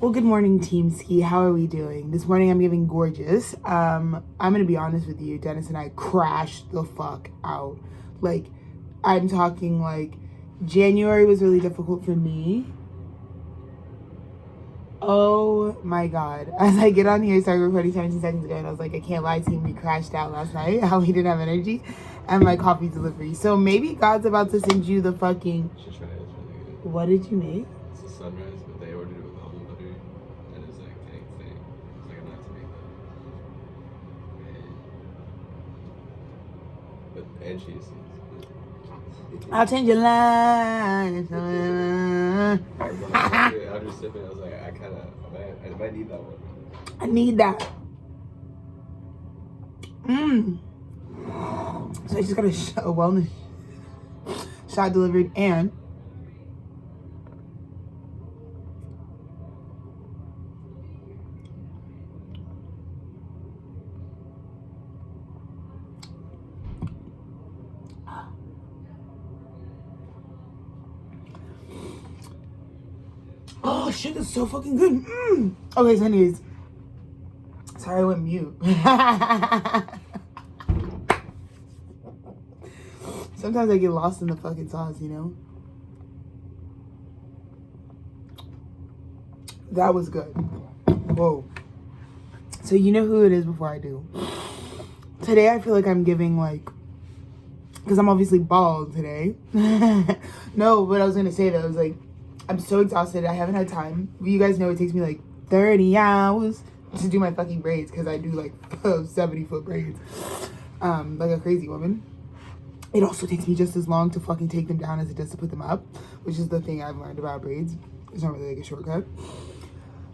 Well, good morning, Team Ski. How are we doing? This morning I'm giving gorgeous. I'm gonna be honest with you, Dennis and I crashed the fuck out. Like, I'm talking like January was really difficult for me. Oh my god. As I get on here, started recording 17 seconds ago, and I was like, I can't lie to you, we crashed out last night. How we didn't have energy. And my coffee delivery. So maybe God's about to send you the fucking... What did you make? It's a sunrise, but they ordered it with almond butter, and it's like, dang. It's like, I'm not to make that. But, and cheese. I'll change your life. I was sipping, I was like, I might need that one. I need that. So I just got a wellness shot delivered, and oh shit, that's so fucking good. Okay, so anyways, sorry I went mute. Sometimes I get lost in the fucking sauce, you know? That was good. Whoa. So you know who it is before I do. Today I feel like I'm giving like, because I'm obviously bald today. No, what I was gonna say though is like, I'm so exhausted. I haven't had time. You guys know it takes me like 30 hours to do my fucking braids, because I do like 70-foot braids, like a crazy woman. It also takes me just as long to fucking take them down as it does to put them up, which is the thing I've learned about braids. It's not really like a shortcut.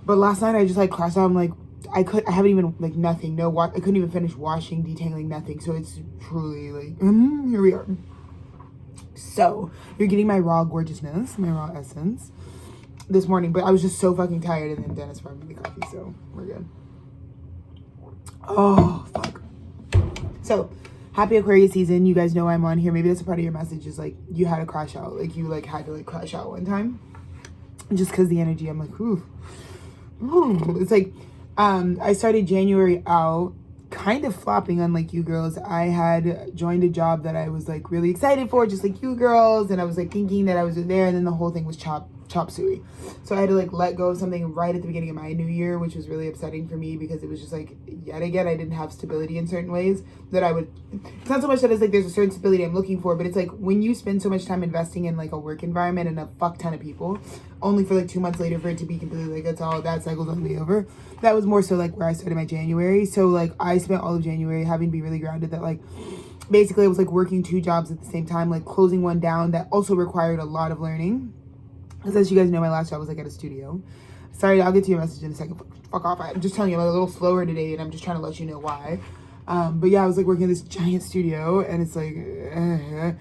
But last night I just like crashed out. I'm like, I haven't even like nothing. I couldn't even finish washing, detailing, nothing. So it's truly like, here we are. So you're getting my raw gorgeousness, my raw essence this morning. But I was just so fucking tired, and then Dennis brought me the coffee, so we're good. Oh, fuck. So, happy Aquarius season. You guys know I'm on here. Maybe that's a part of your message is like you had to crash out. Like you like had to like crash out one time. Just because the energy, I'm like, ooh. It's like, I started January out kind of flopping, unlike you girls. I had joined a job that I was like really excited for, just like you girls. And I was like thinking that I was there, and then the whole thing was chop suey. So I had to like let go of something right at the beginning of my new year, which was really upsetting for me, because it was just like, yet again, I didn't have stability in certain ways that I would, it's not so much that it's like there's a certain stability I'm looking for, but it's like when you spend so much time investing in like a work environment and a fuck ton of people, only for like 2 months later for it to be completely like, that's all, that cycle's only over. That was more so like where I started my January. So like I spent all of January having to be really grounded, that like basically I was like working 2 jobs at the same time, like closing one down that also required a lot of learning. Because as you guys know, my last job was like at a studio. Sorry, I'll get to your message in a second. Fuck off. I'm just telling you, I'm a little slower today, and I'm just trying to let you know why. But yeah, I was like working in this giant studio, and it's like, and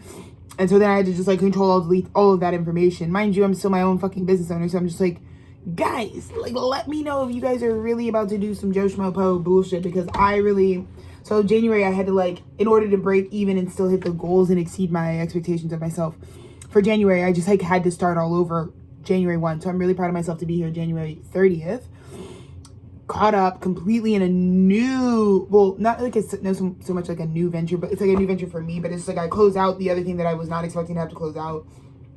so then I had to just like control, all, delete all of that information. Mind you, I'm still my own fucking business owner, so I'm just like, guys, like let me know if you guys are really about to do some Joe Schmo Po bullshit, because I really... So January, I had to like, in order to break even and still hit the goals and exceed my expectations of myself, for January, I just like had to start all over January 1. So I'm really proud of myself to be here January 30th. Caught up completely in a new, well, not like it's no so much like a new venture, but it's like a new venture for me. But it's like I closed out the other thing that I was not expecting to have to close out.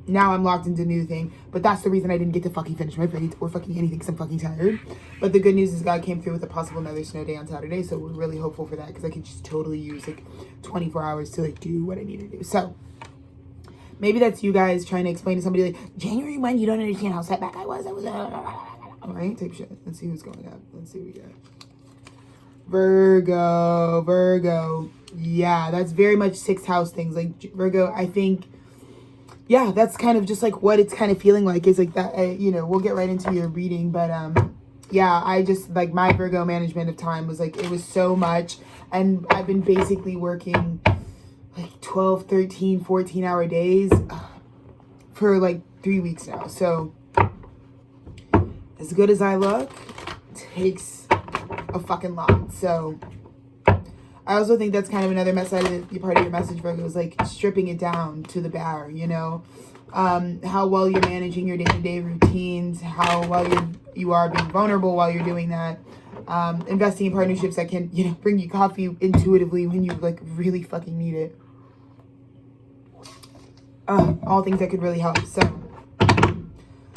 Now I'm locked into a new thing. But that's the reason I didn't get to fucking finish my braids or fucking anything, because I'm fucking tired. But the good news is God came through with a possible another snow day on Saturday. So we're really hopeful for that, because I could just totally use like 24 hours to like do what I need to do. So maybe that's you guys trying to explain to somebody like, January 1, you don't understand how setback I was. Right? Type shit. Let's see who's going up. Let's see what we got. Virgo. Yeah, that's very much 6th house things. Like Virgo, I think, yeah, that's kind of just like what it's kind of feeling like is like that, you know, we'll get right into your reading. But yeah, I just like my Virgo management of time was like, it was so much. And I've been basically working like 12, 13, 14-hour days for like 3 weeks now. So as good as I look, takes a fucking lot. So I also think that's kind of another message of the part of your message, Virgo, is like stripping it down to the bare, you know, how well you're managing your day-to-day routines, how well you are being vulnerable while you're doing that, investing in partnerships that can, you know, bring you coffee intuitively when you like really fucking need it. All things that could really help. So,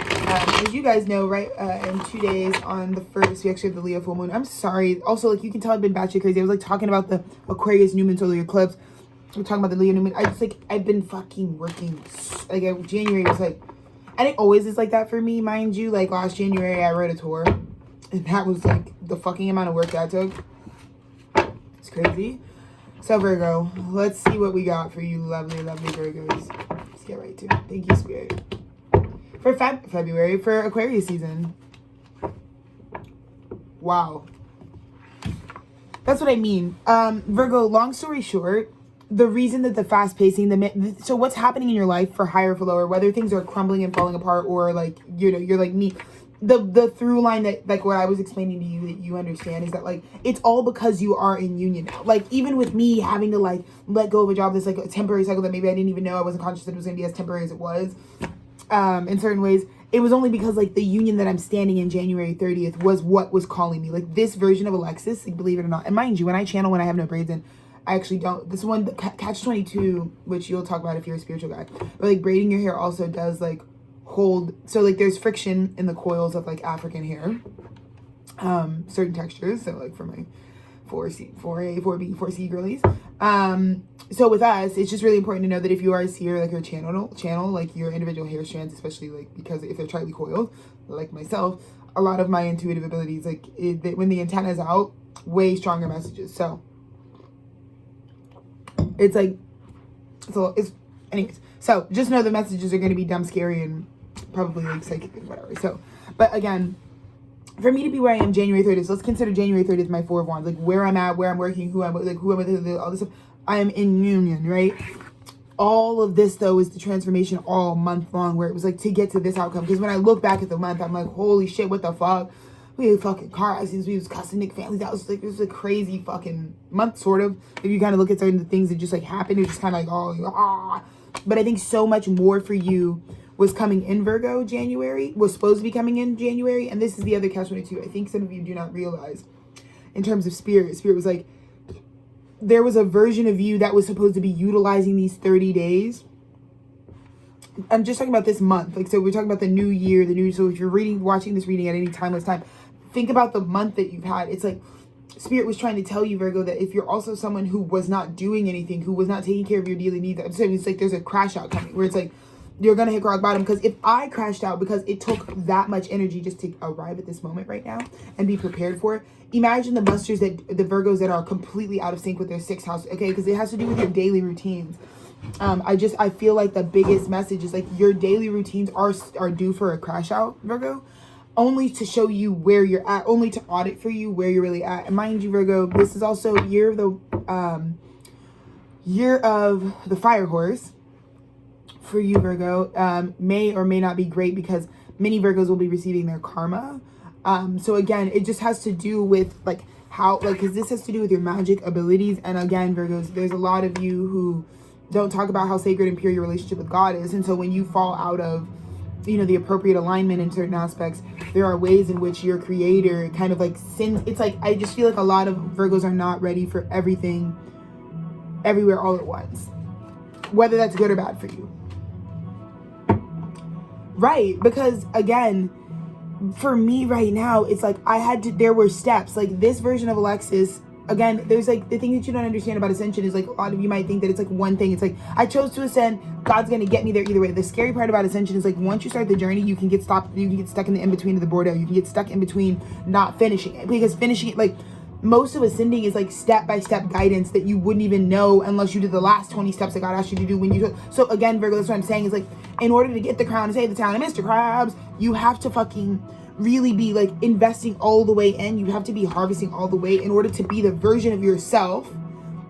as you guys know, right, in 2 days on the 1st, we actually have the Leo full moon. I'm sorry. Also, like, you can tell I've been batshit crazy. I was, like, talking about the Aquarius new moon solar eclipse. We're talking about the Leo new moon. I just, like, I've been fucking working. Like, January was, like, and it always is like that for me, mind you. Like, last January, I wrote a tour. And that was, like, the fucking amount of work that took. It's crazy. So, Virgo, let's see what we got for you lovely, lovely Virgos. Let's get right to it. Thank you, Spirit. For February, for Aquarius season. Wow. That's what I mean. Virgo, long story short, the reason that the fast pacing, so what's happening in your life for higher, for lower, whether things are crumbling and falling apart or like, you know, you're like me, the through line that, like what I was explaining to you that you understand is that like, it's all because you are in union now. Like even with me having to like let go of a job that's like a temporary cycle that maybe I didn't even know, I wasn't conscious that it was going to be as temporary as it was. In certain ways, it was only because like the union that I'm standing in January 30th was what was calling me. Like this version of Alexis, like, believe it or not. And mind you, when I channel, when I have no braids in, I actually don't. This one, Catch 22, which you'll talk about if you're a spiritual guy. But like braiding your hair also does like hold. So like there's friction in the coils of like African hair. Certain textures. So like for my 4C, 4A, 4B, 4C girlies. So with us, it's just really important to know that if you are a seer, like your channel, like your individual hair strands, especially like because if they're tightly coiled, like myself, a lot of my intuitive abilities, like when the antenna is out, way stronger messages. So it's like, it's anyways. So just know the messages are going to be dumb, scary, and probably like psychic and whatever. So, but again, for me to be where I am January 30th, so let's consider January 30th my 4 of Wands, like where I'm at, where I'm working, who I'm with, all this stuff. I am in union, right? All of this though is the transformation all month long, where it was like to get to this outcome. Because when I look back at the month, I'm like, holy shit, what the fuck? We had fucking car accidents, we was cussing Nick families. That was like, it was a crazy fucking month, sort of. If you kind of look at certain things that just like happened, it's just kind of like, oh, But I think so much more for you was coming in Virgo January, was supposed to be coming in January. And this is the other catch-22. I think some of you do not realize in terms of spirit. Spirit was like, there was a version of you that was supposed to be utilizing these 30 days. I'm just talking about this month. Like, so we're talking about the new year, so if you're watching this reading at any timeless time, think about the month that you've had. It's like, Spirit was trying to tell you, Virgo, that if you're also someone who was not doing anything, who was not taking care of your daily needs, I'm saying it's like there's a crash out coming where it's like, you're going to hit rock bottom. Because if I crashed out because it took that much energy just to arrive at this moment right now and be prepared for it, imagine the busters, the Virgos that are completely out of sync with their 6th house, okay? Because it has to do with your daily routines. I feel like the biggest message is like your daily routines are due for a crash out, Virgo, only to show you where you're at, only to audit for you where you're really at. And mind you, Virgo, this is also year of the fire horse. For you, Virgo, may or may not be great because many Virgos will be receiving their karma. So again, it just has to do with like how, like, because this has to do with your magic abilities. And again, Virgos, there's a lot of you who don't talk about how sacred and pure your relationship with God is. And so when you fall out of, you know, the appropriate alignment in certain aspects, there are ways in which your creator kind of like sins. It's like, I just feel like a lot of Virgos are not ready for everything, everywhere, all at once, whether that's good or bad for you. Right, because again, for me right now, it's like there were steps. Like this version of Alexis, again, there's like the thing that you don't understand about ascension is like a lot of you might think that it's like one thing. It's like, I chose to ascend, God's gonna get me there either way. The scary part about ascension is like once you start the journey, you can get stuck in the in-between of the Bordeaux. You can get stuck in between not finishing it. Because finishing it, like most of ascending is like step-by-step guidance that you wouldn't even know unless you did the last 20 steps that God asked you to do when you took. So again, Virgo, that's what I'm saying is like, in order to get the crown and save the town of Mr. Krabs, you have to fucking really be like investing all the way in. You have to be harvesting all the way in order to be the version of yourself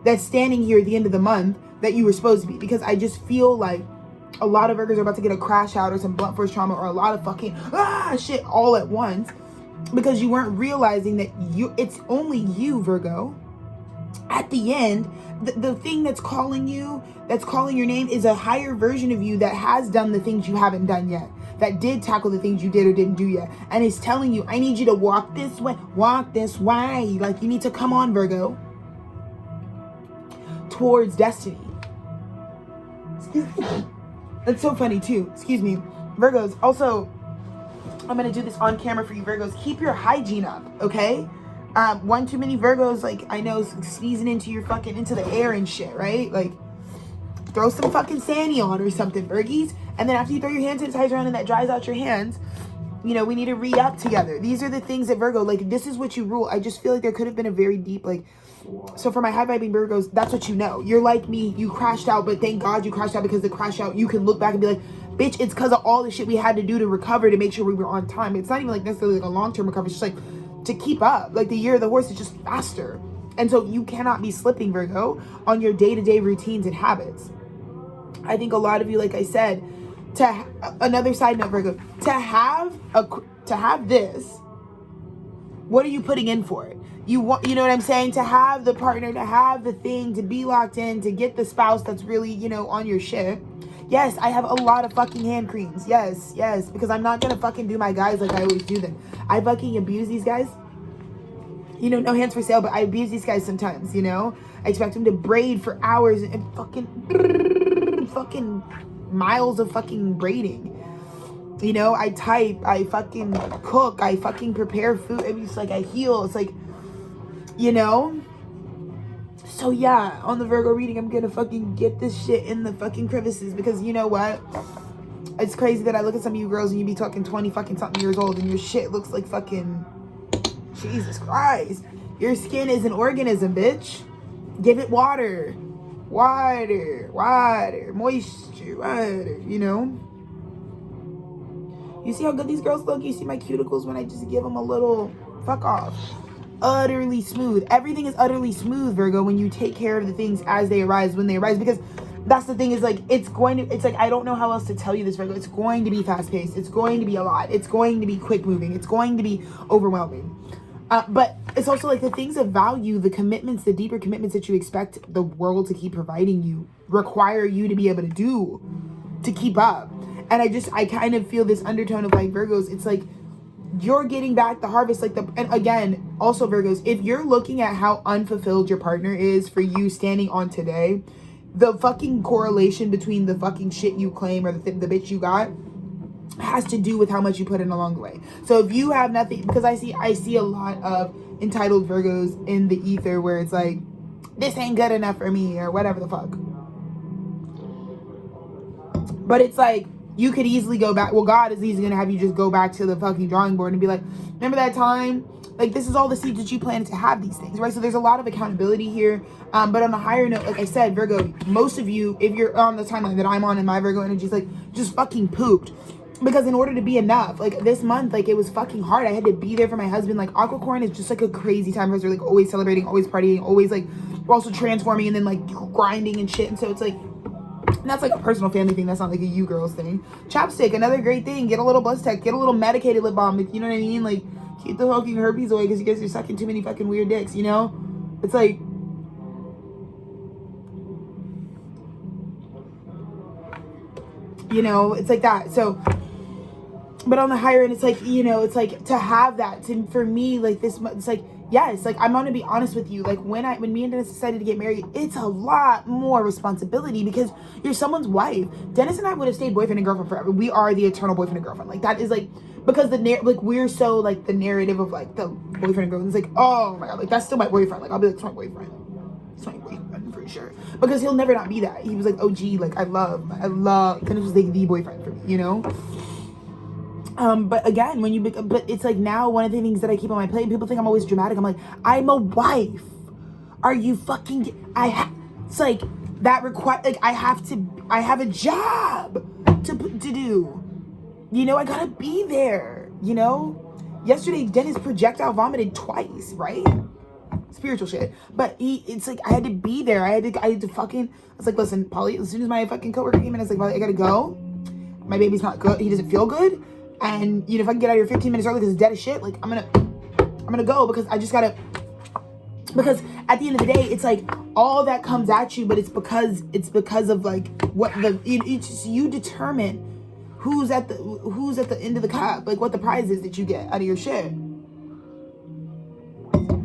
that's standing here at the end of the month that you were supposed to be. Because I just feel like a lot of Virgos are about to get a crash out or some blunt force trauma or a lot of fucking shit all at once because you weren't realizing that it's only you, Virgo, at the end, the thing that's calling you, that's calling your name, is a higher version of you that has done the things you haven't done yet, that did tackle the things you did or didn't do yet, and is telling you, I need you to walk this way, like you need to come on, Virgo, towards destiny. Excuse me. That's so funny too, excuse me. Virgos, also, I'm gonna do this on camera for you, Virgos. Keep your hygiene up, okay? One too many Virgos, like, I know, sneezing into the air and shit, right? Like, throw some fucking Sandy on or something, Virgies. And then after you throw your hand sanitizer on and that dries out your hands, you know, we need to re-up together. These are the things that Virgo, like, this is what you rule. I just feel like there could have been a very deep, like, so for my high-vibing Virgos, that's what you know. You're like me, you crashed out, but thank God you crashed out, because the crash out, you can look back and be like, bitch, it's because of all the shit we had to do to recover to make sure we were on time. It's not even like necessarily like a long-term recovery. It's just like to keep up. Like the year of the horse is just faster. And so you cannot be slipping, Virgo, on your day-to-day routines and habits. I think a lot of you, like I said, another side note, Virgo, to have this, what are you putting in for it? You know what I'm saying? To have the partner, to have the thing, to be locked in, to get the spouse that's really, you know, on your shit. Yes, I have a lot of fucking hand creams. Yes, because I'm not gonna fucking do my guys like I always do them. I fucking abuse these guys. You know, no hands for sale, but I abuse these guys sometimes, you know? I expect them to braid for hours and fucking miles of fucking braiding. You know, I type, I fucking cook, I fucking prepare food. I mean, it's like I heal. It's like, you know? So yeah, on the Virgo reading, I'm gonna fucking get this shit in the fucking crevices, because you know what? It's crazy that I look at some of you girls and you be talking 20 fucking something years old and your shit looks like fucking, Jesus Christ. Your skin is an organism, bitch. Give it water, moisture, water, you know? You see how good these girls look? You see my cuticles when I just give them a little, fuck off. Utterly smooth. Everything is utterly smooth, Virgo, when you take care of the things as they arise, when they arise, because that's the thing, is like, it's like, I don't know how else to tell you this, Virgo. It's going to be fast paced. It's going to be a lot. It's going to be quick moving. It's going to be overwhelming. But it's also like the things of value, the commitments, the deeper commitments that you expect the world to keep providing you, require you to be able to do, to keep up. And I kind of feel this undertone of like, Virgos, it's like, you're getting back the harvest, like and again, also Virgos, if you're looking at how unfulfilled your partner is for you standing on today, the fucking correlation between the fucking shit you claim or the bitch you got has to do with how much you put in along the way. So if you have nothing, because I see a lot of entitled Virgos in the ether where it's like, this ain't good enough for me or whatever the fuck. But it's like, you could easily go back. Well, God is easily going to have you just go back to the fucking drawing board and be like, remember that time? Like, this is all the seeds that you planted to have these things, right? So there's a lot of accountability here. But on a higher note, like I said, Virgo, most of you, if you're on the timeline that I'm on in my Virgo energy, is like, just fucking pooped. Because in order to be enough, like this month, like it was fucking hard. I had to be there for my husband. Like Aquacorn is just like a crazy time for us. We're like always celebrating, always partying, always like, we're also transforming and then like grinding and shit. And so it's like, and that's like a personal family thing. That's not like a you girls thing. Chapstick, another great thing. Get a little Blessed, get a little medicated lip balm. You know what I mean? Like, keep the fucking herpes away because you guys are sucking too many fucking weird dicks, you know? It's like, you know, it's like that. So, but on the higher end, it's like, you know, it's like to have that, for me, like this, it's like, yes, like I'm gonna be honest with you. Like when me and Dennis decided to get married, it's a lot more responsibility because you're someone's wife. Dennis and I would have stayed boyfriend and girlfriend forever. We are the eternal boyfriend and girlfriend. Like that is like, because like we're so like the narrative of like the boyfriend and girlfriend. It's like, oh my God, like that's still my boyfriend. Like I'll be like, it's my boyfriend. It's my boyfriend for sure. Because he'll never not be that. He was like, oh gee, like I love, Dennis was like the boyfriend for me, you know? But again, when you become, but it's like now one of the things that I keep on my plate, people think I'm always dramatic. I'm like, I'm a wife. Are you fucking, it's like that like I have a job to do, you know, I gotta be there, you know? Yesterday, Dennis projectile vomited twice, right? Spiritual shit. But it's like, I had to be there. I had to fucking, I was like, listen, Polly, as soon as my fucking coworker came in, I was like, Polly, I gotta go. My baby's not good. He doesn't feel good. And, you know, if I can get out of here 15 minutes early because it's dead as shit, like, I'm gonna go because I just gotta, Because at the end of the day, it's like all that comes at you, but it's because of like what you determine who's at the end of the cup, like what the prize is that you get out of your shit.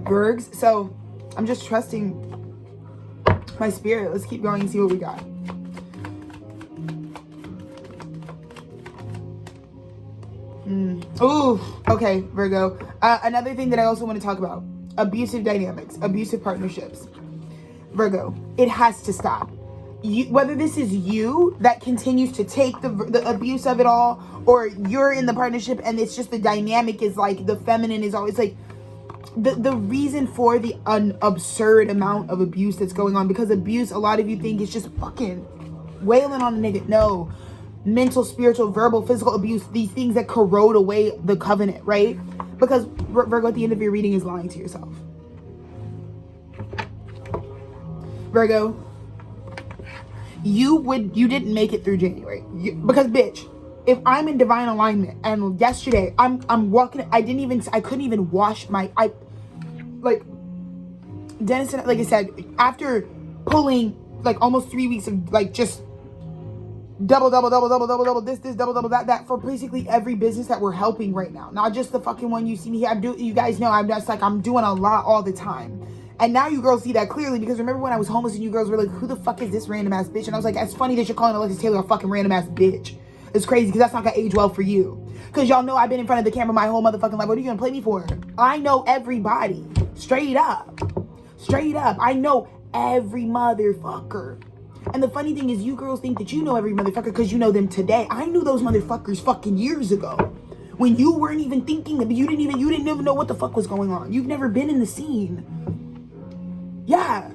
Bergs. So I'm just trusting my spirit. Let's keep going and see what we got. Ooh, okay, Virgo. Another thing that I also want to talk about. Abusive dynamics, abusive partnerships. Virgo, it has to stop. Whether this is you that continues to take the abuse of it all, or you're in the partnership and it's just the dynamic is like the feminine is always like the reason for the absurd amount of abuse that's going on. Because abuse, a lot of you think is just fucking wailing on a nigga. No. Mental, spiritual, verbal, physical abuse, these things that corrode away the covenant, right? Because Virgo, at the end of your reading, is lying to yourself. Virgo, you didn't make it through January. Because bitch, if I'm in divine alignment and yesterday I'm walking, I couldn't even wash Dennis, like I said, after pulling like almost 3 weeks of like just double this double that for basically every business that we're helping right now, not just the fucking one you see me here. You guys know I'm doing a lot all the time, and now you girls see that clearly. Because remember when I was homeless and you girls were like, who the fuck is this random ass bitch? And I was like, it's funny that you're calling Alexis Taylor a fucking random ass bitch. It's crazy because that's not gonna age well for you, because y'all know I've been in front of the camera my whole motherfucking life. What are you gonna play me for? I know everybody, straight up. I know every motherfucker. And the funny thing is, you girls think that you know every motherfucker because you know them today. I knew those motherfuckers fucking years ago, when you weren't even thinking of, you didn't even know what the fuck was going on. You've never been in the scene. Yeah,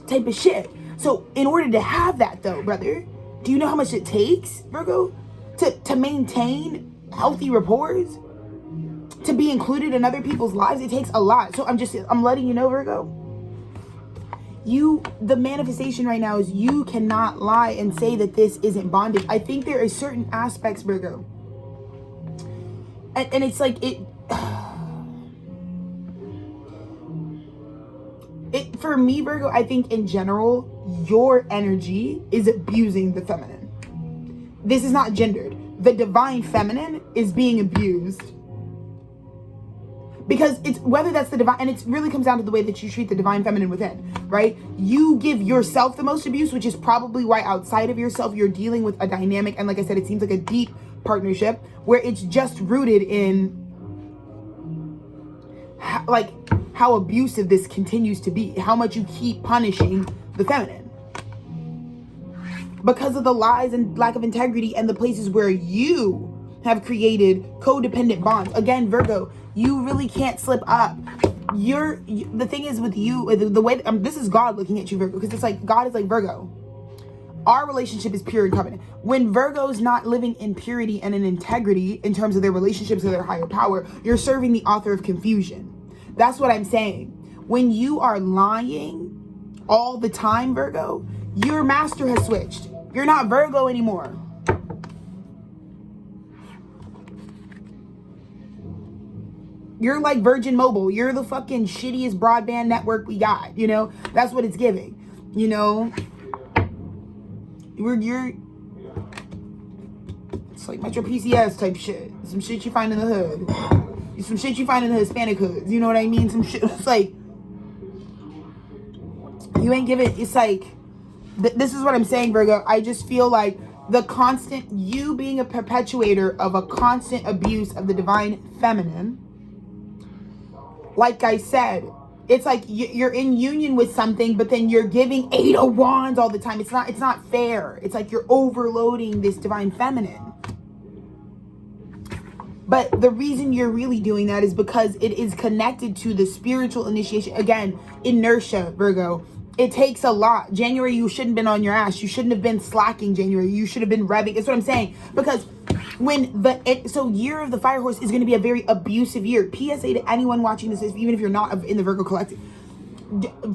type of shit. So in order to have that though, brother, do you know how much it takes, Virgo, to maintain healthy rapport, to be included in other people's lives? It takes a lot. So I'm letting you know, Virgo. The manifestation right now is you cannot lie and say that this isn't bondage. I think there are certain aspects, Virgo, and it's like it for me, Virgo, I think in general your energy is abusing the feminine. This is not gendered. The divine feminine is being abused. Because it's whether that's the divine, and it really comes down to the way that you treat the divine feminine within, right? You give yourself the most abuse, which is probably why outside of yourself you're dealing with a dynamic, and like I said, it seems like a deep partnership where it's just rooted in how abusive this continues to be, how much you keep punishing the feminine because of the lies and lack of integrity and the places where you have created codependent bonds. Again, Virgo, you really can't slip up. The thing is with you, the way this is God looking at you, Virgo, because it's like God is like, Virgo, our relationship is pure and covenant. When Virgo's not living in purity and in integrity in terms of their relationships with their higher power, you're serving the author of confusion. That's what I'm saying. When you are lying all the time, Virgo, your master has switched. You're not Virgo anymore. You're like Virgin Mobile. You're the fucking shittiest broadband network we got. You know, that's what it's giving. You know, you're it's like Metro PCS type shit. Some shit you find in the hood. Some shit you find in the Hispanic hoods. You know what I mean? Some shit. It's like you ain't giving. It's like this is what I'm saying, Virgo. I just feel like the constant, you being a perpetuator of a constant abuse of the divine feminine. Like I said, it's like you're in union with something, but then you're giving 8 of Wands all the time. It's not fair. It's like you're overloading this divine feminine. But the reason you're really doing that is because it is connected to the spiritual initiation. Again, inertia, Virgo. It takes a lot. January, you shouldn't have been on your ass. You shouldn't have been slacking January. You should have been revving. That's what I'm saying. Because so year of the fire horse is going to be a very abusive year. PSA to anyone watching this, even if you're not in the Virgo collective.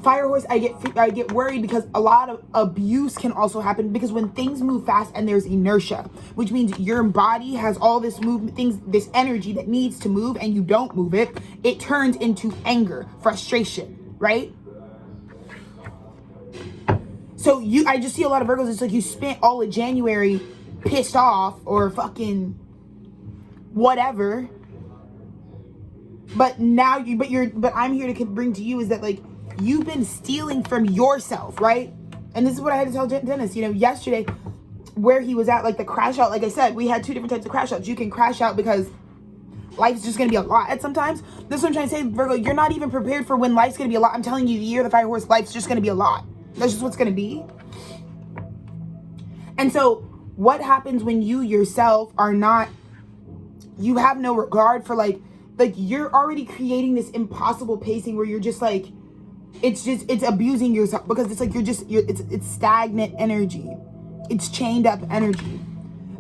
Fire horse, I get worried because a lot of abuse can also happen because when things move fast and there's inertia, which means your body has all this movement, this energy that needs to move and you don't move it, it turns into anger, frustration. right? So I just see a lot of Virgos. It's like you spent all of January pissed off or fucking whatever. But now but I'm here to bring to you is that like you've been stealing from yourself, right? And this is what I had to tell Dennis, you know, yesterday where he was at, like the crash out. Like I said, we had two different types of crash outs. You can crash out because life's just going to be a lot at sometimes. This is what I'm trying to say, Virgo. You're not even prepared for when life's going to be a lot. I'm telling you, the year of the fire horse, life's just going to be a lot. That's just what's going to be. And so what happens when you yourself are not, you have no regard for like you're already creating this impossible pacing where you're just like, it's abusing yourself because it's like it's stagnant energy. It's chained up energy.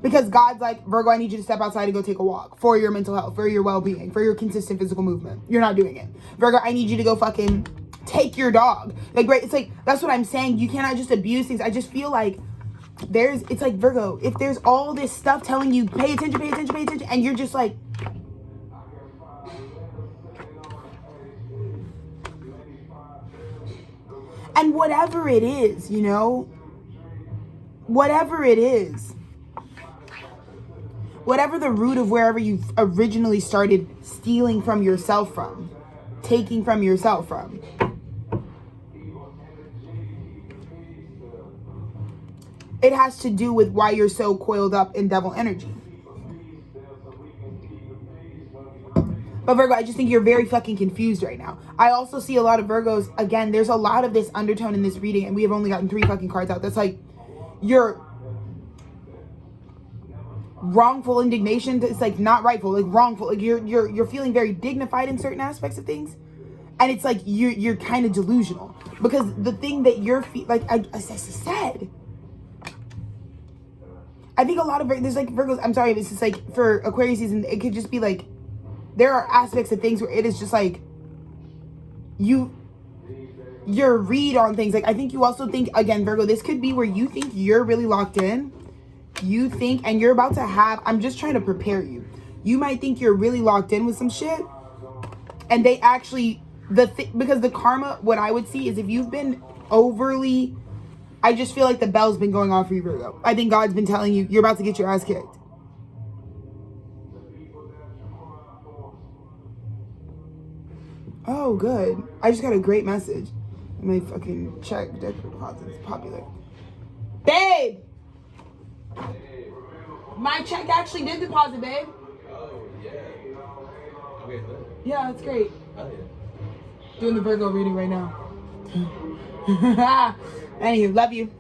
Because God's like, Virgo, I need you to step outside and go take a walk for your mental health, for your well-being, for your consistent physical movement. You're not doing it. Virgo, I need you to go fucking take your dog. Like, right? It's like, that's what I'm saying. You cannot just abuse things. I just feel like it's like, Virgo, if there's all this stuff telling you, pay attention, and you're just like, and whatever it is, you know, whatever it is, whatever the root of wherever you originally started stealing from yourself from, taking from yourself from, it has to do with why you're so coiled up in devil energy. But Virgo, I just think you're very fucking confused right now. I also see a lot of Virgos, again, there's a lot of this undertone in this reading, and we have only gotten 3 fucking cards out. That's like, you're wrongful indignation. It's like not rightful, like wrongful. Like you're feeling very dignified in certain aspects of things. And it's like, you're kind of delusional. Because the thing that you're, like I said, I think a lot of, there's like Virgos, I'm sorry, it's just like for Aquarius season, it could just be like, there are aspects of things where it is just like, your read on things. Like, I think you also think, again, Virgo, this could be where you think you're really locked in. You think, and you're about to have, I'm just trying to prepare you. You might think you're really locked in with some shit. And they actually, because the karma, what I would see is if you've been overly, I just feel like the bell's been going off for you, Virgo. I think God's been telling you, you're about to get your ass kicked. Oh, good. I just got a great message. Let me fucking check. Deposit is popular. Babe! My check actually did deposit, babe. Oh, yeah. Okay, then. Yeah, that's great. Oh, yeah. Doing the Virgo reading right now. Anywho, love you.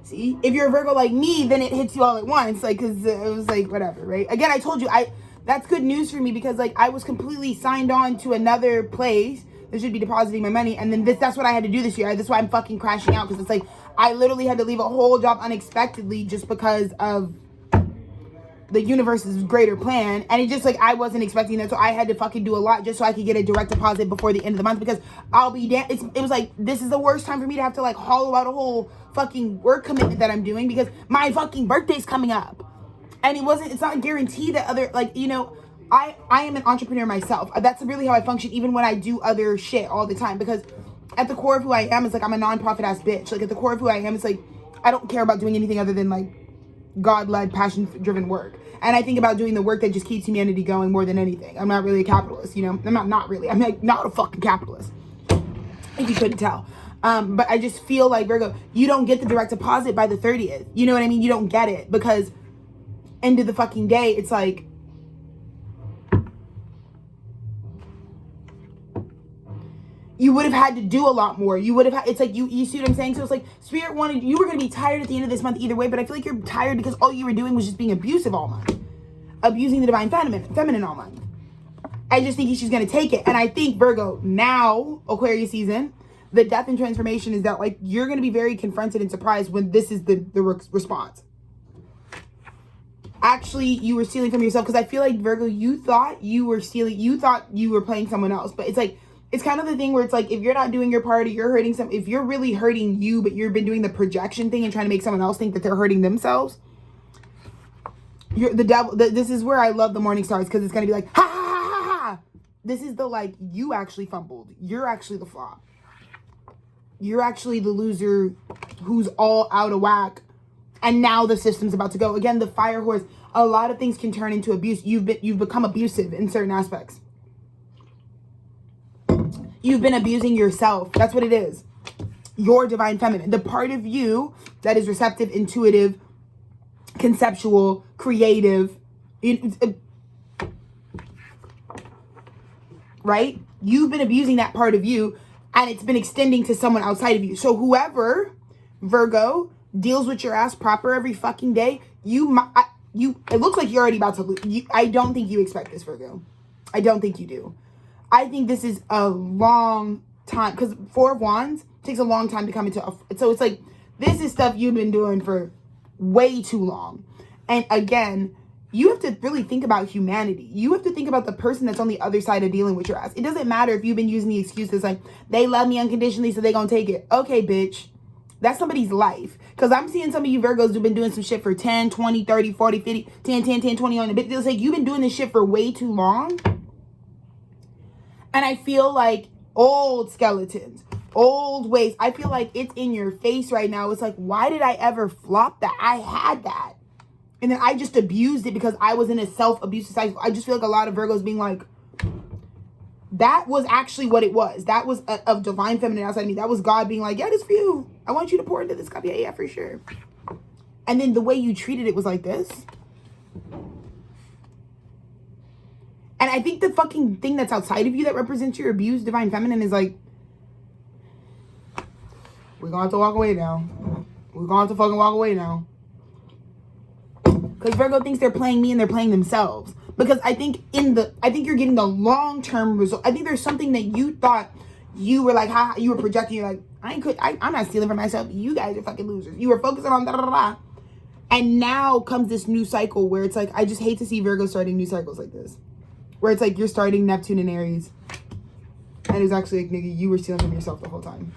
See? If you're a Virgo like me, then it hits you all at once. Like, because it was like, whatever, right? Again, I told you, that's good news for me because, like, I was completely signed on to another place that should be depositing my money. And then that's what I had to do this year. That's why I'm fucking crashing out because it's like, I literally had to leave a whole job unexpectedly just because of the universe's greater plan. And it just like, I wasn't expecting that. So I had to fucking do a lot just so I could get a direct deposit before the end of the month because I'll be damn. It was like, this is the worst time for me to have to like hollow out a whole fucking work commitment that I'm doing because my fucking birthday's coming up. And it's not guaranteed that other, like, you know, I am an entrepreneur myself. That's really how I function, even when I do other shit all the time. Because at the core of who I am, it's like I'm a non-profit ass bitch. Like, at the core of who I am, it's like I don't care about doing anything other than, like, God-led, passion-driven work. And I think about doing the work that just keeps humanity going more than anything. I'm not really a capitalist, you know? I'm not really. I'm, like, not a fucking capitalist. If you couldn't tell. But I just feel like, Virgo, you don't get the direct deposit by the 30th. You know what I mean? You don't get it because end of the fucking day, it's like, you would have had to do a lot more. You would have had, it's like, you see what I'm saying? So it's like, Spirit wanted, you were going to be tired at the end of this month either way, but I feel like you're tired because all you were doing was just being abusive all month. Abusing the divine feminine all month. I just think she's going to take it. And I think, Virgo, now, Aquarius season, the death and transformation is that, like, you're going to be very confronted and surprised when this is the response. Actually, you were stealing from yourself because I feel like, Virgo, you thought you were stealing, you thought you were playing someone else, but it's like, it's kind of the thing where it's like, if you're not doing your part or you're hurting if you're really hurting you, but you've been doing the projection thing and trying to make someone else think that they're hurting themselves, you're the devil. This is where I love the morning stars because it's going to be like, ha, ha, ha, ha, ha. this is the, like, you actually fumbled. You're actually the flop. You're actually the loser who's all out of whack. And now the system's about to go. Again, the fire horse, a lot of things can turn into abuse. You've become abusive in certain aspects. You've been abusing yourself. That's what it is. Your divine feminine. The part of you that is receptive, intuitive, conceptual, creative. Right? You've been abusing that part of you, and it's been extending to someone outside of you. So whoever, Virgo, deals with your ass proper every fucking day, it looks like you're already about to lose. I don't think you expect this, Virgo. I don't think you do. I think this is a long time, because Four of Wands takes a long time to come into so it's like, this is stuff you've been doing for way too long. And again, you have to really think about humanity. You have to think about the person that's on the other side of dealing with your ass. It doesn't matter if you've been using the excuses like, they love me unconditionally, so they gonna take it. Okay, bitch. That's somebody's life. Because I'm seeing some of you Virgos who've been doing some shit for 10, 20, 30, 40, 50, 10, 20 on a bit. It's like, you've been doing this shit for way too long. And I feel like old skeletons, old ways. I feel like it's in your face right now. It's like, why did I ever flop that? I had that. And then I just abused it because I was in a self-abusive cycle. I just feel like a lot of Virgos being like, that was actually what it was. That was of divine feminine outside of me. That was God being like, yeah, this for you. I want you to pour into this cup. Yeah, for sure. And then the way you treated it was like this. And I think the fucking thing that's outside of you that represents your abused divine feminine is like, we're going to have to walk away now. We're going to have to fucking walk away now. Because Virgo thinks they're playing me and they're playing themselves. Because I think you're getting the long-term result. I think there's something that you thought you were like, you were projecting. You're like, I'm not stealing for myself. You guys are fucking losers. You were focusing on da-da-da-da. And now comes this new cycle where it's like, I just hate to see Virgo starting new cycles like this. Where it's like, you're starting Neptune and Aries. And it's actually like, nigga, you were stealing from yourself the whole time.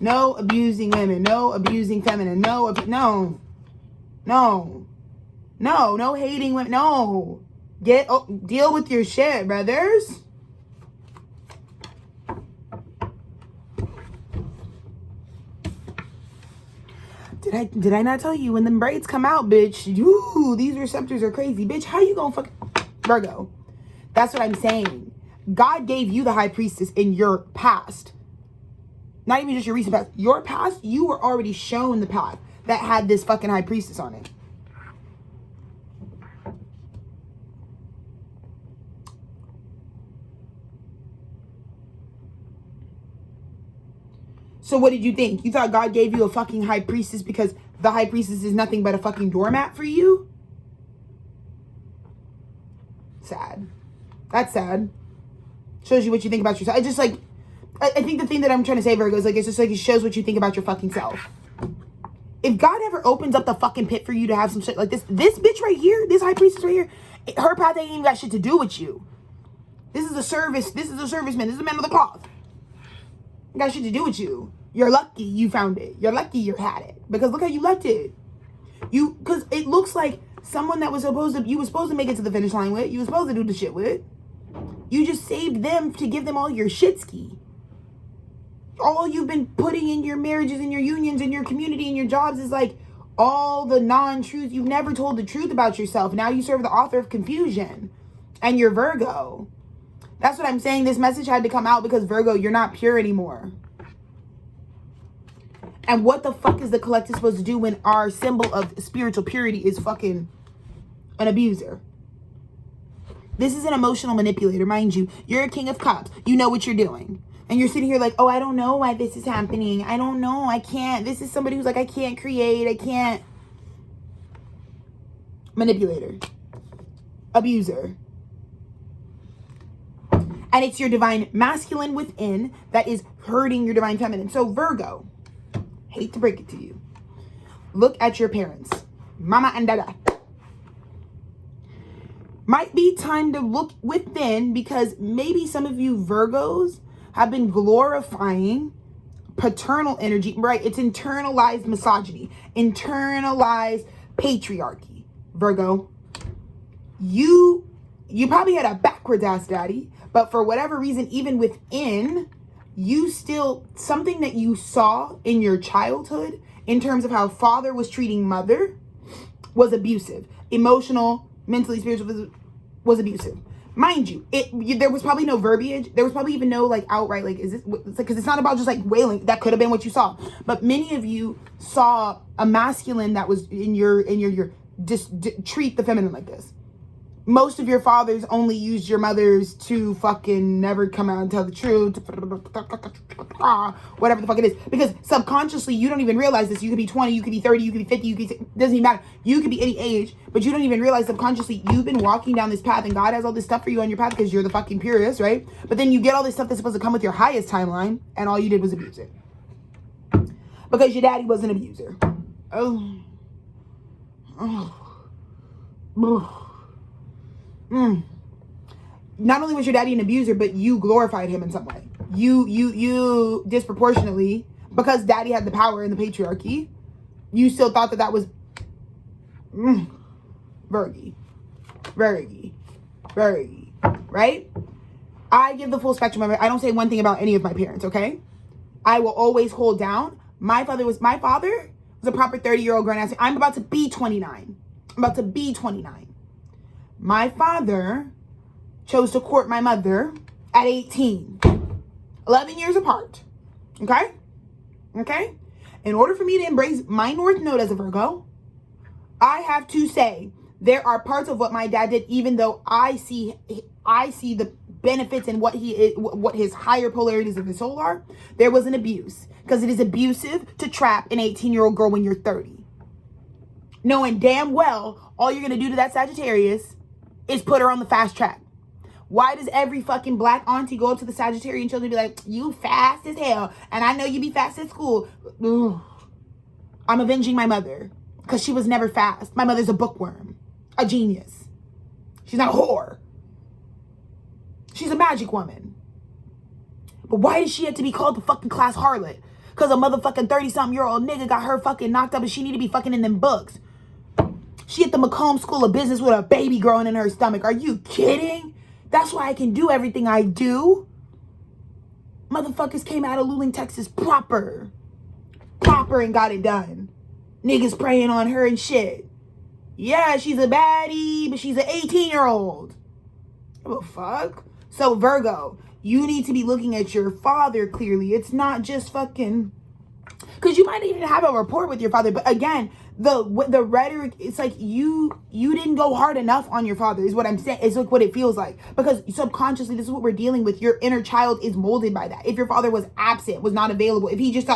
No abusing women. No abusing feminine. No hating women. No. Deal with your shit, brothers. Did I not tell you when them braids come out, bitch? These receptors are crazy, bitch. How you gonna fuck Virgo? That's what I'm saying. God gave you the high priestess in your past. Not even just your recent past. Your past, you were already shown the path that had this fucking high priestess on it. So what did you think? You thought God gave you a fucking high priestess because the high priestess is nothing but a fucking doormat for you? Sad. That's sad. Shows you what you think about yourself. I just like, I think the thing that I'm trying to say, Virgo, is like, it's just like, it shows what you think about your fucking self. If God ever opens up the fucking pit for you to have some shit like this bitch right here, this high priestess right here, her path ain't even got shit to do with you. This is a service. This is a serviceman. This is a man of the cloth. Got shit to do with you. You're lucky you found it. You're lucky you had it. Because look how you left it. Because it looks like someone that you were supposed to make it to the finish line with. You were supposed to do the shit with. You just saved them to give them all your shit ski. All you've been putting in your marriages and your unions and your community and your jobs is like all the non-truth. You've never told the truth about yourself. Now you serve the author of confusion. And you're Virgo. That's what I'm saying. This message had to come out because Virgo, you're not pure anymore. And what the fuck is the collective supposed to do when our symbol of spiritual purity is fucking an abuser? This is an emotional manipulator, mind you. You're a king of cups. You know what you're doing. And you're sitting here like, oh, I don't know why this is happening. I don't know. I can't. This is somebody who's like, I can't create. I can't. Manipulator. Abuser. And it's your divine masculine within that is hurting your divine feminine. So Virgo, hate to break it to you. Look at your parents. Mama and dada. Might be time to look within because maybe some of you Virgos have been glorifying paternal energy. Right? It's internalized misogyny. Internalized patriarchy. Virgo. You you probably had a backwards ass daddy, but for whatever reason, even within, you still, something that you saw in your childhood in terms of how father was treating mother was abusive. Emotional, mentally, spiritual, was abusive. Mind you, there was probably no verbiage. There was probably even no like outright like, is this, because it's not about just like wailing. That could have been what you saw. But many of you saw a masculine that was in your just treat the feminine like this. Most of your fathers only used your mothers to fucking never come out and tell the truth, whatever the fuck it is. Because subconsciously, you don't even realize this. You could be 20, you could be 30, you could be 50, you could, doesn't even matter. You could be any age, but you don't even realize subconsciously you've been walking down this path and God has all this stuff for you on your path because you're the fucking purest, right? But then you get all this stuff that's supposed to come with your highest timeline and all you did was abuse it. Because your daddy was an abuser. Oh. Not only was your daddy an abuser, but you glorified him in some way. You disproportionately, because daddy had the power in the patriarchy, you still thought that was Virgo, right? I give the full spectrum of it. I don't say one thing about any of my parents, okay? I will always hold down. My father was a proper 30-year-old grown ass. I'm about to be 29. My father chose to court my mother at 18. 11 years apart. Okay? In order for me to embrace my North Node as a Virgo, I have to say there are parts of what my dad did, even though I see the benefits and what his higher polarities of his soul are, there was an abuse. Because it is abusive to trap an 18-year-old girl when you're 30. Knowing damn well all you're going to do to that Sagittarius is put her on the fast track. Why does every fucking black auntie go up to the Sagittarian children and be like, you fast as hell, and I know you be fast at school. Ugh. I'm avenging my mother because she was never fast. My mother's a bookworm, a genius. She's not a whore. She's a magic woman. But why does she have to be called the fucking class harlot? Because a motherfucking 30-something-year-old nigga got her fucking knocked up and she need to be fucking in them books. She at the Macomb School of Business with a baby growing in her stomach. Are you kidding? That's why I can do everything I do. Motherfuckers came out of Luling, Texas proper and got it done. Niggas praying on her and shit. Yeah, she's a baddie, but she's an 18-year-old. What the fuck? So Virgo, you need to be looking at your father clearly. It's not just fucking... Because you might even have a rapport with your father. But again, the rhetoric, it's like you didn't go hard enough on your father is what I'm saying. It's like what it feels like. Because subconsciously, this is what we're dealing with. Your inner child is molded by that. If your father was absent, was not available, if he just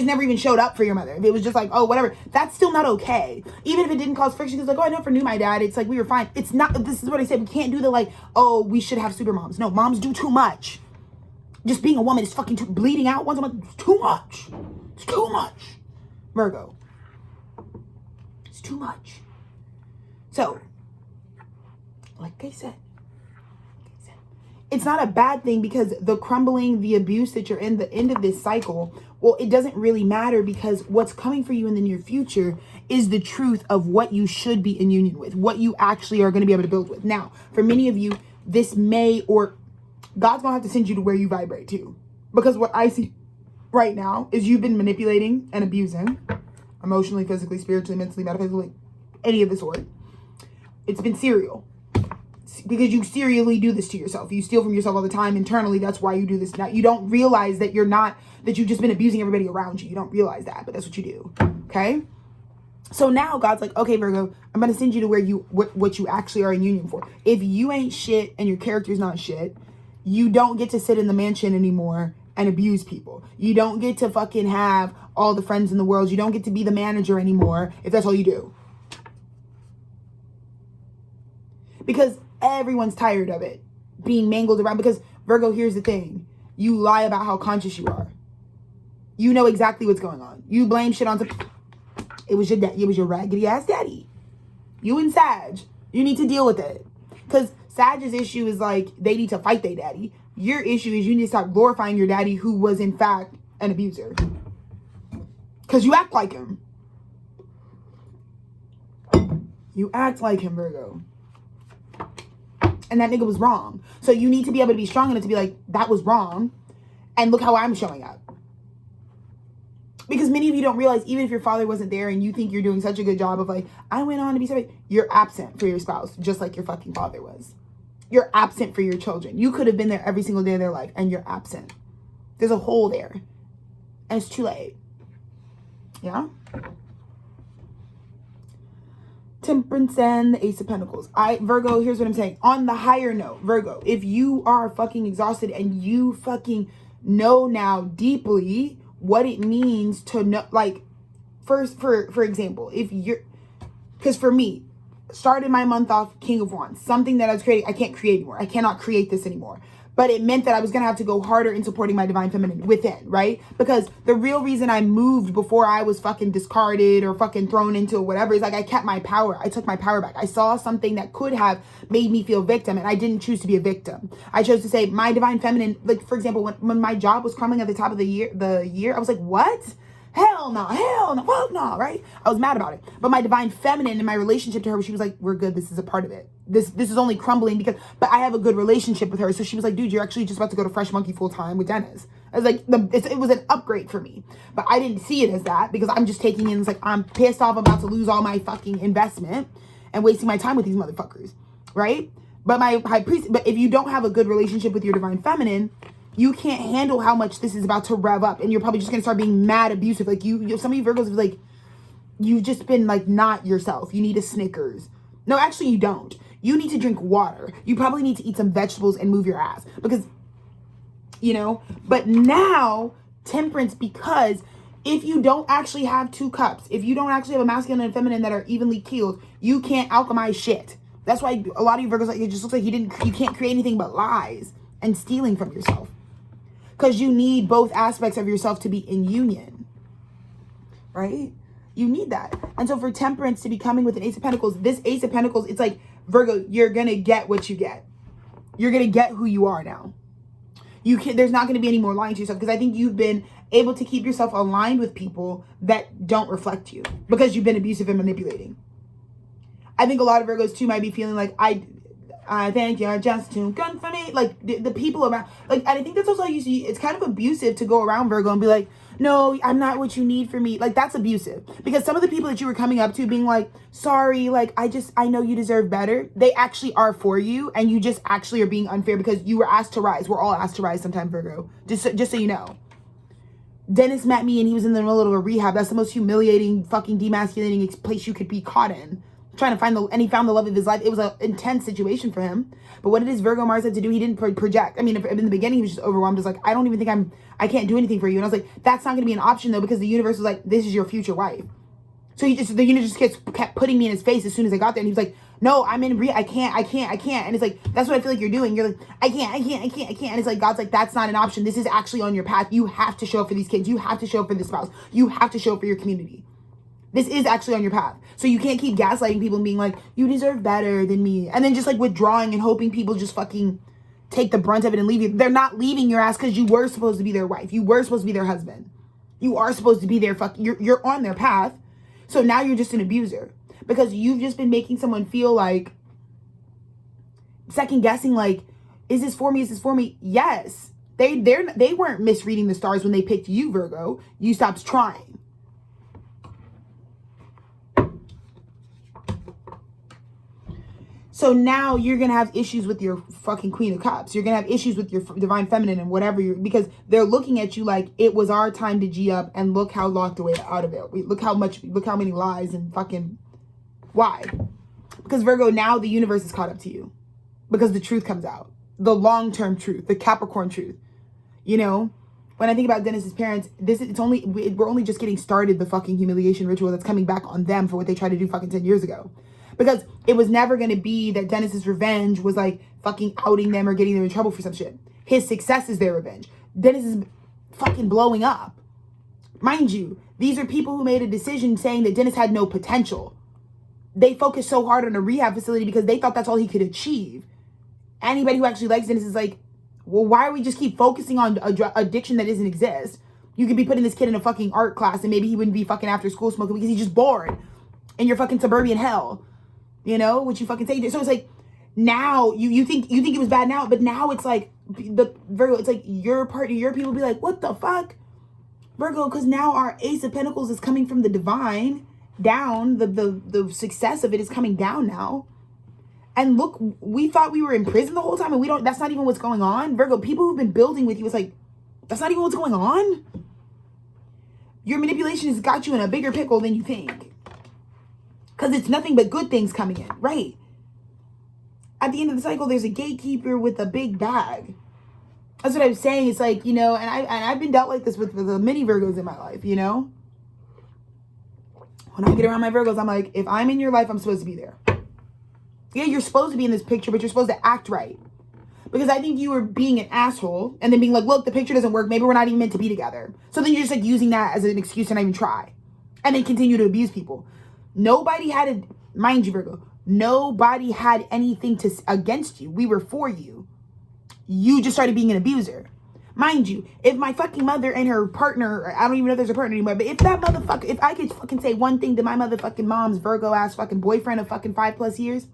never even showed up for your mother, if it was just like, oh, whatever, that's still not okay. Even if it didn't cause friction, it's like, oh, I never knew my dad. It's like, we were fine. It's not, this is what I said. We can't do the like, oh, we should have super moms. No, moms do too much. Just being a woman is fucking bleeding out once a month. It's too much. It's too much. Virgo. It's too much. So, like I said, it's not a bad thing because the crumbling, the abuse that you're in, the end of this cycle, well, it doesn't really matter because what's coming for you in the near future is the truth of what you should be in union with, what you actually are going to be able to build with. Now, for many of you, this may, or God's going to have to send you to where you vibrate to. Because what I see right now is you've been manipulating and abusing emotionally, physically, spiritually, mentally, metaphysically, any of the sort. It's been serial. Because you serially do this to yourself. You steal from yourself all the time internally. That's why you do this. Now, you don't realize that that you've just been abusing everybody around you. You don't realize that, but that's what you do. Okay? So now God's like, okay, Virgo, I'm going to send you to where what you actually are in union for. If you ain't shit and your character's not shit, you don't get to sit in the mansion anymore and abuse people. You don't get to fucking have all the friends in the world. You don't get to be the manager anymore if that's all you do. Because everyone's tired of it being mangled around. Because Virgo, here's the thing. You lie about how conscious you are. You know exactly what's going on. You blame shit on it was your raggedy ass daddy. You and Sag. You need to deal with it. Because Sag's issue is like they need to fight their daddy. Your issue is you need to stop glorifying your daddy who was in fact an abuser. Because you act like him. You act like him, Virgo. And that nigga was wrong. So you need to be able to be strong enough to be like, that was wrong. And look how I'm showing up. Because many of you don't realize, even if your father wasn't there and you think you're doing such a good job of like, I went on to be separate, you're absent for your spouse, just like your fucking father was. You're absent for your children. You could have been there every single day of their life and you're absent. There's a hole there. And it's too late. Yeah? Temperance and the Ace of Pentacles. Virgo, here's what I'm saying. On the higher note, Virgo, if you are fucking exhausted and you fucking know now deeply what it means to know, like, first, for example, if you're, because for me, started my month off King of Wands, something that I was creating, I can't create anymore. I cannot create this anymore. But it meant that I was going to have to go harder in supporting my divine feminine within, right? Because the real reason I moved before I was fucking discarded or fucking thrown into whatever is like I kept my power. I took my power back. I saw something that could have made me feel victim and I didn't choose to be a victim. I chose to say my divine feminine, like for example, when my job was crumbling at the top of the year, I was like, what? Hell no, fuck no, right? I was mad about it. But my divine feminine in my relationship to her, she was like, we're good. This is a part of it. This is only crumbling because, but I have a good relationship with her. So she was like, dude, you're actually just about to go to Fresh Monkey full time with Dennis. I was like, it was an upgrade for me. But I didn't see it as that because I'm just taking in, it's like, I'm pissed off about to lose all my fucking investment and wasting my time with these motherfuckers, right? But my high priest, but if you don't have a good relationship with your divine feminine, you can't handle how much this is about to rev up and you're probably just going to start being mad abusive. Like you some of you Virgos are like, you've just been like not yourself. You need a Snickers. No, actually you don't. You need to drink water. You probably need to eat some vegetables and move your ass because, you know, but now temperance, because if you don't actually have two cups, if you don't actually have a masculine and feminine that are evenly keeled, you can't alchemize shit. That's why a lot of you Virgos, like, it just looks like you can't create anything but lies and stealing from yourself. Because you need both aspects of yourself to be in union, right? You need that. And so for temperance to be coming with an Ace of Pentacles, this Ace of Pentacles, it's like, Virgo, you're going to get what you get. You're going to get who you are now. There's not going to be any more lying to yourself because I think you've been able to keep yourself aligned with people that don't reflect you because you've been abusive and manipulating. I think a lot of Virgos too might be feeling like, I think you're just too good for me. Like the people around, like, and I think that's also how you see, it's kind of abusive to go around Virgo and be like, no, I'm not what you need for me. Like that's abusive because some of the people that you were coming up to being like, sorry, like, I know you deserve better. They actually are for you. And you just actually are being unfair because you were asked to rise. We're all asked to rise sometime, Virgo. Just so you know. Dennis met me and he was in the middle of a rehab. That's the most humiliating, fucking demasculating place you could be caught in. Trying to find and he found the love of his life. It was an intense situation for him. But what it is Virgo Mars had to do, he didn't project. I mean, in the beginning, he was just overwhelmed. Just like, I don't even think I can't do anything for you. And I was like, that's not going to be an option though, because the universe was like, this is your future wife. So the universe just kept putting me in his face as soon as I got there. And he was like, no, I'm in I can't. And it's like, that's what I feel like you're doing. You're like, I can't. And it's like, God's like, that's not an option. This is actually on your path. You have to show up for these kids. You have to show up for this spouse. You have to show up for your community. This is actually on your path. So you can't keep gaslighting people and being like, you deserve better than me. And then just like withdrawing and hoping people just fucking take the brunt of it and leave you. They're not leaving your ass because you were supposed to be their wife. You were supposed to be their husband. You are supposed to be their you're on their path. So now you're just an abuser. Because you've just been making someone feel like second guessing, like, is this for me? Is this for me? Yes. They weren't misreading the stars when they picked you, Virgo. You stopped trying. So now you're going to have issues with your fucking Queen of Cups. You're going to have issues with your divine feminine and whatever because they're looking at you like it was our time to G up and look how locked away out of it. Look how many lies and fucking why? Because Virgo, now the universe is caught up to you because the truth comes out. The long-term truth, the Capricorn truth. You know, when I think about Dennis's parents, we're only just getting started the fucking humiliation ritual that's coming back on them for what they tried to do fucking 10 years ago. Because it was never going to be that Dennis's revenge was like fucking outing them or getting them in trouble for some shit. His success is their revenge. Dennis is fucking blowing up. Mind you, these are people who made a decision saying that Dennis had no potential. They focused so hard on a rehab facility because they thought that's all he could achieve. Anybody who actually likes Dennis is like, well, why are we just keep focusing on addiction that doesn't exist? You could be putting this kid in a fucking art class and maybe he wouldn't be fucking after school smoking because he's just bored in your fucking suburban hell. You know, what you fucking say. So it's like, now you think it was bad now, but now it's like the Virgo, it's like your partner, your people be like, what the fuck, Virgo? Because now our Ace of Pentacles is coming from the divine down. The success of it is coming down now. And look, we thought we were in prison the whole time, and we don't. That's not even what's going on, Virgo. People who've been building with you, it's like that's not even what's going on. Your manipulation has got you in a bigger pickle than you think, because it's nothing but good things coming in, right? At the end of the cycle, there's a gatekeeper with a big bag. That's what I'm saying. It's like, you know, and I've been dealt like this with the many Virgos in my life, you know? When I get around my Virgos, I'm like, if I'm in your life, I'm supposed to be there. Yeah, you're supposed to be in this picture, but you're supposed to act right. Because I think you were being an asshole and then being like, look, the picture doesn't work. Maybe we're not even meant to be together. So then you're just like using that as an excuse to not even try. And then continue to abuse people. Nobody had it, mind you, Virgo, nobody had anything against you. We were for you. You just started being an abuser. Mind you, if my fucking mother and her partner, I don't even know if there's a partner anymore, but if that motherfucker, if I could fucking say one thing to my motherfucking mom's Virgo ass fucking boyfriend of fucking 5+ years,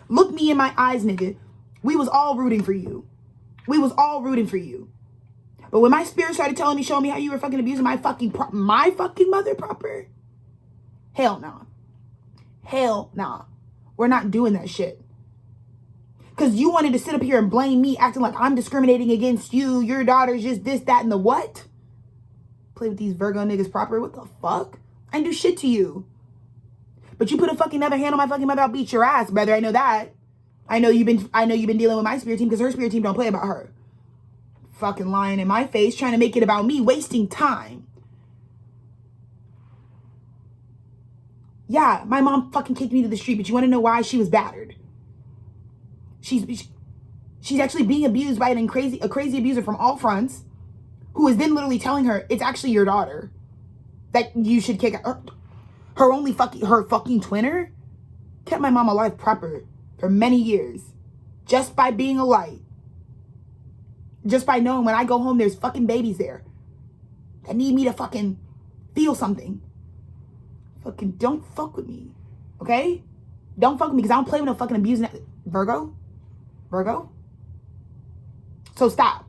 look me in my eyes, nigga. We was all rooting for you. We was all rooting for you. But when my spirit started telling me, showing me how you were fucking abusing my fucking mother proper, hell nah. Hell nah. We're not doing that shit. Because you wanted to sit up here and blame me, acting like I'm discriminating against you. Your daughter's just this, that, and the what? Play with these Virgo niggas proper. What the fuck? I didn't do shit to you. But you put a fucking other hand on my fucking mother, I'll beat your ass, brother. I know that. I know you've been dealing with my spirit team because her spirit team don't play about her. Fucking lying in my face, trying to make it about me, wasting time. Yeah, my mom fucking kicked me to the street, but you want to know why? She was battered. She's actually being abused by a crazy abuser from all fronts, who is then literally telling her it's actually your daughter that you should kick out. Her fucking twinner kept my mom alive proper for many years, just by being a light, just by knowing when I go home there's fucking babies there that need me to fucking feel something. Fucking don't fuck with me, okay? Don't fuck with me, because I don't play with no fucking abusing Virgo. So stop,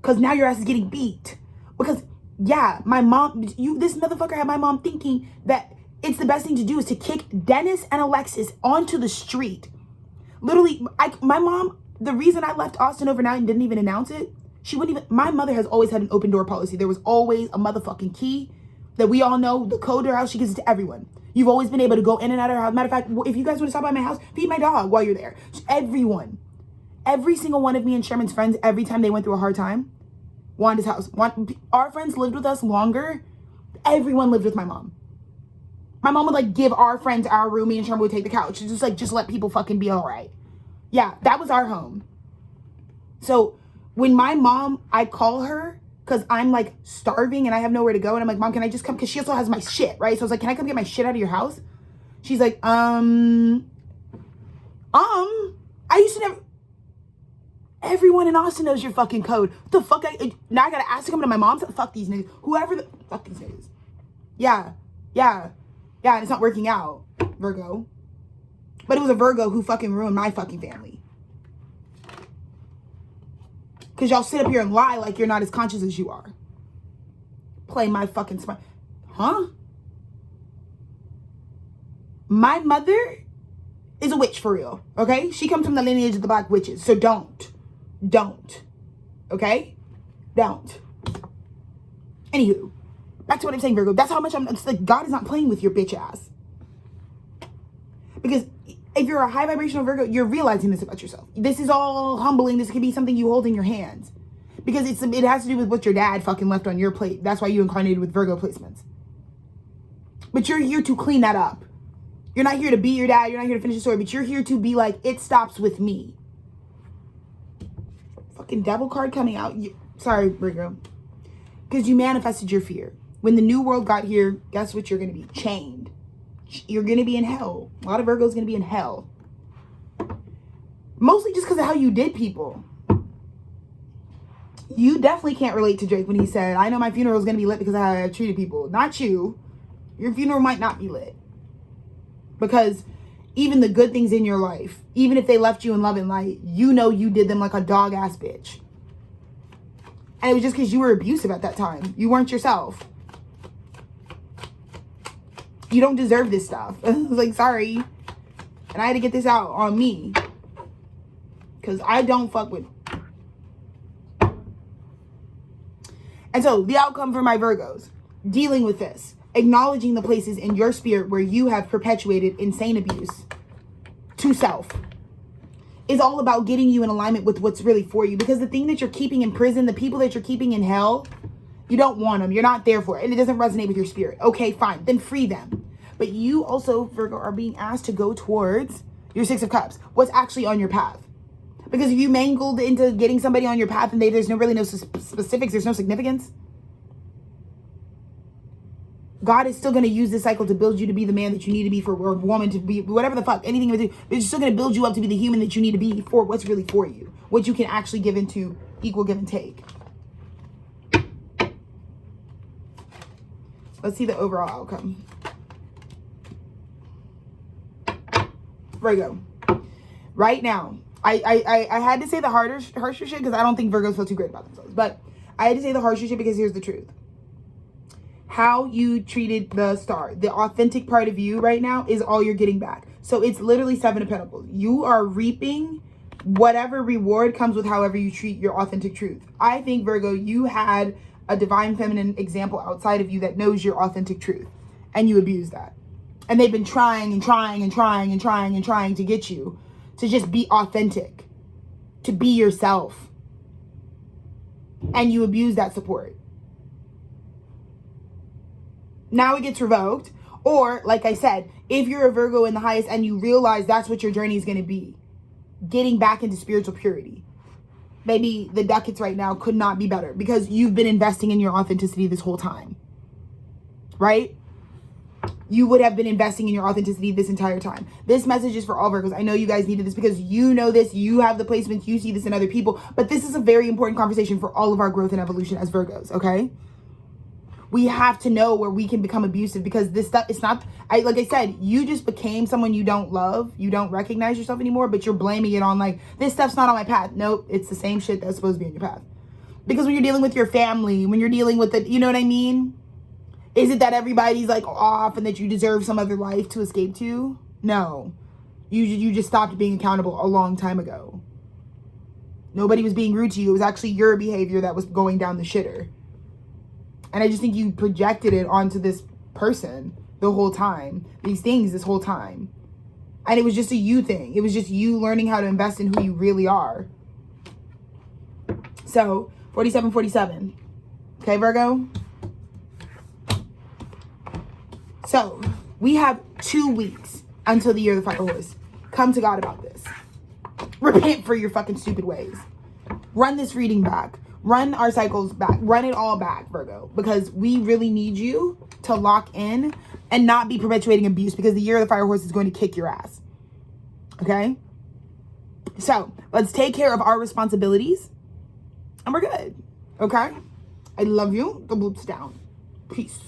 because now your ass is getting beat. Because yeah, my mom, this motherfucker had my mom thinking that it's the best thing to do is to kick Dennis and Alexis onto the street. Literally, my mom, the reason I left Austin overnight and didn't even announce it, my mother has always had an open door policy. There was always a motherfucking key that we all know, the code to her house, she gives it to everyone. You've always been able to go in and out of her house. Matter of fact, if you guys want to stop by my house, feed my dog while you're there. Everyone. Every single one of me and Sherman's friends, every time they went through a hard time, Wanda's house. Our friends lived with us longer. Everyone lived with my mom. My mom would like give our friends our room. Me and Sherman would take the couch. Just let people fucking be all right. Yeah, that was our home. So when my mom, I call her because I'm like starving and I have nowhere to go. And I'm like, Mom, can I just come? Because she also has my shit, right? So I was like, can I come get my shit out of your house? She's like, I used to never. Everyone in Austin knows your fucking code. What the fuck? Now I gotta ask to come to my mom's. Fuck these niggas. Fuck these niggas. Yeah. And it's not working out, Virgo. But it was a Virgo who fucking ruined my fucking family. Because y'all sit up here and lie like you're not as conscious as you are. Play my fucking smart. Huh? My mother is a witch for real, okay? She comes from the lineage of the black witches. So don't. Okay? Don't. Anywho, back to what I'm saying, Virgo. That's how much it's like God is not playing with your bitch ass. Because if you're a high vibrational Virgo, you're realizing this about yourself. This is all humbling. This could be something you hold in your hands. Because it has to do with what your dad fucking left on your plate. That's why you incarnated with Virgo placements. But you're here to clean that up. You're not here to be your dad. You're not here to finish the story. But you're here to be like, it stops with me. Fucking devil card coming out. Sorry, Virgo. Because you manifested your fear. When the new world got here, guess what? You're going to be chained. You're going to be in hell. A lot of Virgos going to be in hell. Mostly just because of how you did people. You definitely can't relate to Drake when he said, I know my funeral is going to be lit because of how I treated people. Not you. Your funeral might not be lit. Because even the good things in your life, even if they left you in love and light, you know you did them like a dog ass bitch. And it was just because you were abusive at that time. You weren't yourself. You don't deserve this stuff. I was like, sorry. And I had to get this out on me. Because I don't fuck with. And so the outcome for my Virgos, dealing with this, acknowledging the places in your spirit where you have perpetuated insane abuse to self, is all about getting you in alignment with what's really for you. Because the thing that you're keeping in prison, the people that you're keeping in hell, you don't want them. You're not there for it. And it doesn't resonate with your spirit. Okay, fine. Then free them. But you also, Virgo, are being asked to go towards your Six of Cups. What's actually on your path. Because if you mangled into getting somebody on your path and there's really no specifics, there's no significance, God is still going to use this cycle to build you to be the man that you need to be for, or woman to be, whatever the fuck, anything you do. It's still going to build you up to be the human that you need to be for what's really for you. What you can actually give into equal give and take. Let's see the overall outcome. Virgo. Right now, I had to say the harsher shit because I don't think Virgos feel too great about themselves. But I had to say the harsher shit because here's the truth. How you treated the star, the authentic part of you right now, is all you're getting back. So it's literally Seven of Pentacles. You are reaping whatever reward comes with however you treat your authentic truth. I think, Virgo, you had a divine feminine example outside of you that knows your authentic truth. And you abuse that. And they've been trying and trying and trying and trying and trying to get you to just be authentic, to be yourself. And you abuse that support. Now it gets revoked. Or, like I said, if you're a Virgo in the highest and you realize that's what your journey is going to be, getting back into spiritual purity. Baby, the ducats right now could not be better because you've been investing in your authenticity this whole time. Right? You would have been investing in your authenticity this entire time. This message is for all Virgos. I know you guys needed this because you know this. You have the placements. You see this in other people. But this is a very important conversation for all of our growth and evolution as Virgos, okay? We have to know where we can become abusive because this stuff, it's not, like I said, you just became someone you don't love. You don't recognize yourself anymore, but you're blaming it on like, this stuff's not on my path. Nope, it's the same shit that's supposed to be on your path. Because when you're dealing with your family, when you're dealing with it, you know what I mean? Is it that everybody's like off and that you deserve some other life to escape to? No. You just stopped being accountable a long time ago. Nobody was being rude to you. It was actually your behavior that was going down the shitter. And I just think you projected it onto this person the whole time. These things this whole time. And it was just a you thing. It was just you learning how to invest in who you really are. So, 4747. Okay, Virgo? So, we have 2 weeks until the year of the fire horse. Come to God about this. Repent for your fucking stupid ways. Run this reading back. Run our cycles back. Run it all back, Virgo. Because we really need you to lock in and not be perpetuating abuse because the year of the fire horse is going to kick your ass. Okay? So, let's take care of our responsibilities and we're good. Okay? I love you. The bloop's down. Peace.